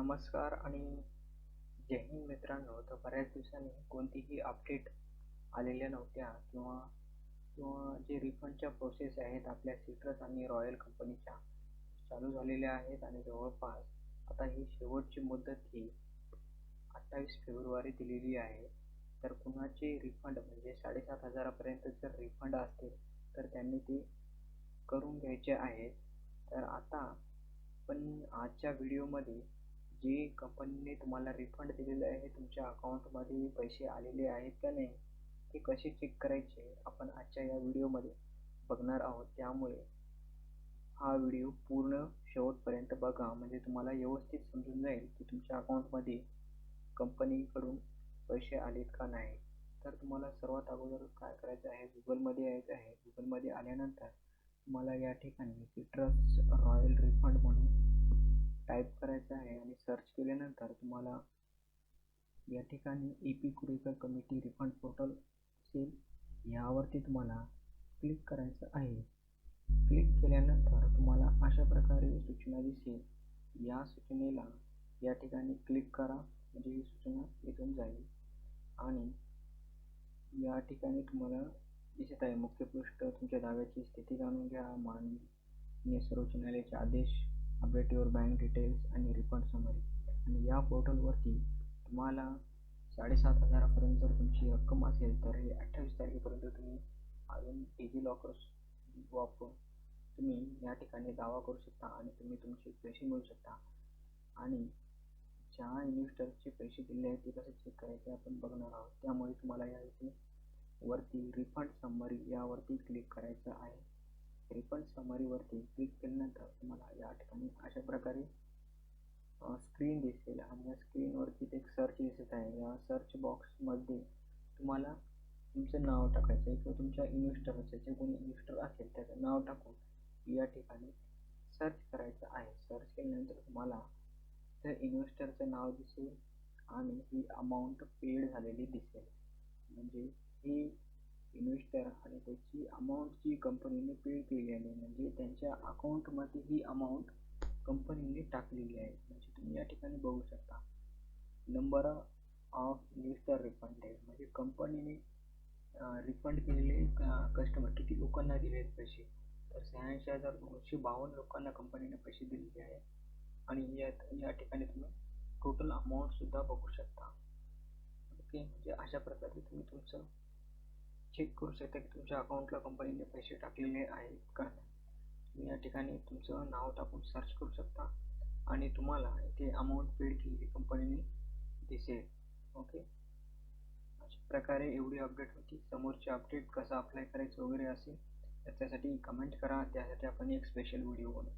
नमस्कार आणि जय हिंद मित्रांनो. तर बऱ्याच दिवसांनी कोणतीही अपडेट आलेल्या नव्हत्या किंवा किंवा जे रिफंडच्या प्रोसेस आहेत आपल्या सिट्रस आणि रॉयल कंपनीच्या चालू झालेल्या आहेत आणि जवळपास आता ही शेवटची मुदत ही 28 फेब्रुवारी दिलेली आहे. तर कुणाचे रिफंड म्हणजे 7,500पर्यंत जर रिफंड असतील तर त्यांनी ते करून घ्यायचे आहेत. तर आता पण आजच्या व्हिडिओमध्ये जे कंपनीने तुम्हाला रिफंड दिलेले आहे तुमच्या अकाउंटमध्ये पैसे आलेले आहेत का नाही ते कसे चेक करायचे आपण आजच्या या व्हिडिओमध्ये बघणार आहोत. त्यामुळे हा व्हिडिओ पूर्ण शेवटपर्यंत बघा म्हणजे तुम्हाला व्यवस्थित समजून जाईल की तुमच्या अकाउंटमध्ये कंपनीकडून पैसे आलेत का नाही. तर तुम्हाला सर्वात अगोदर काय करायचं आहे, गुगलमध्ये यायचं आहे. गुगलमध्ये आल्यानंतर तुम्हाला या ठिकाणी सिट्रस रॉयल रिफंड म्हणून टाईप करायचं आहे आणि सर्च केल्यानंतर तुम्हाला या ठिकाणी E courier committee refund portal असेल यावरती तुम्हाला क्लिक करायचं आहे. क्लिक केल्यानंतर तुम्हाला अशा प्रकारे सूचना दिसेल. या सूचनेला या ठिकाणी क्लिक करा म्हणजे ही सूचना इथून जाईल आणि या ठिकाणी तुम्हाला दिसत आहे मुख्य पृष्ठ, तुमच्या दाव्याची स्थिती जाणून घ्या, माननीय सर्वोच्च न्यायालयाचे आदेश, अपडेट युअर बँक डिटेल्स आणि रिफंड समरी. आणि या पोर्टलवरती तुम्हाला 7,500पर्यंत जर तुमची रक्कम असेल तर हे 28 तारखेपर्यंत तुम्ही अजून डिजिलॉकर वापरून तुम्ही या ठिकाणी दावा करू शकता आणि तुम्ही तुमचे पैसे मिळू शकता. आणि ज्या इन्व्हेस्टरचे पैसे दिले आहेत ते कसे चेक करायचे आपण बघणार आहोत. त्यामुळे तुम्हाला या इथे वरती रिफंड समरी यावरती क्लिक करायचं आहे. रिफंड समरीवरती क्लिक केल्यानंतर तुम्हाला या ठिकाणी अशा प्रकारे स्क्रीन दिसेल आणि या स्क्रीनवरती एक सर्च दिसत आहे. या सर्च बॉक्समध्ये तुम्हाला तुमचं नाव टाकायचं आहे किंवा तुमच्या इन्व्हेस्टरचे जे कोणी इन्व्हेस्टर असेल त्याचं नाव टाकून या ठिकाणी सर्च करायचं आहे. सर्च केल्यानंतर तुम्हाला त्या इन्व्हेस्टरचं नाव दिसेल आणि ही अमाऊंट पेड झालेली दिसेल. म्हणजे ही इन्व्हेस्टर आणि त्याची अमाऊंट जी कंपनीने पेड केली आहे म्हणजे त्यांच्या अकाउंटमध्ये ही अमाऊंट कंपनीने टाकलेली आहे. म्हणजे तुम्ही या ठिकाणी बघू शकता नंबर ऑफ इन्व्हेस्टर रिफंडेड म्हणजे कंपनीने रिफंड केलेले कस्टमर किती लोकांना दिले आहेत पैसे. तर 86,952 लोकांना कंपनीने पैसे दिलेले आहे आणि या ठिकाणी तुम्ही टोटल अमाऊंट सुद्धा बघू शकता. ओके, म्हणजे अशा प्रकारे तुम्ही तुमचं चेक करू शकता की तुमच्या अकाउंटला कंपनीने पैसे टाकलेले आहेत का नाही. तुम्ही या ठिकाणी तुमचं नाव टाकून सर्च करू शकता आणि तुम्हाला इथे अमाऊंट पेड केलेली कंपनीने दिसेल. ओके, अशा प्रकारे एवढी अपडेट होती. समोरची अपडेट कसं अप्लाय करायचं वगैरे असेल तर त्यासाठी कमेंट करा, त्यासाठी आपण एक स्पेशल व्हिडिओ बनवू.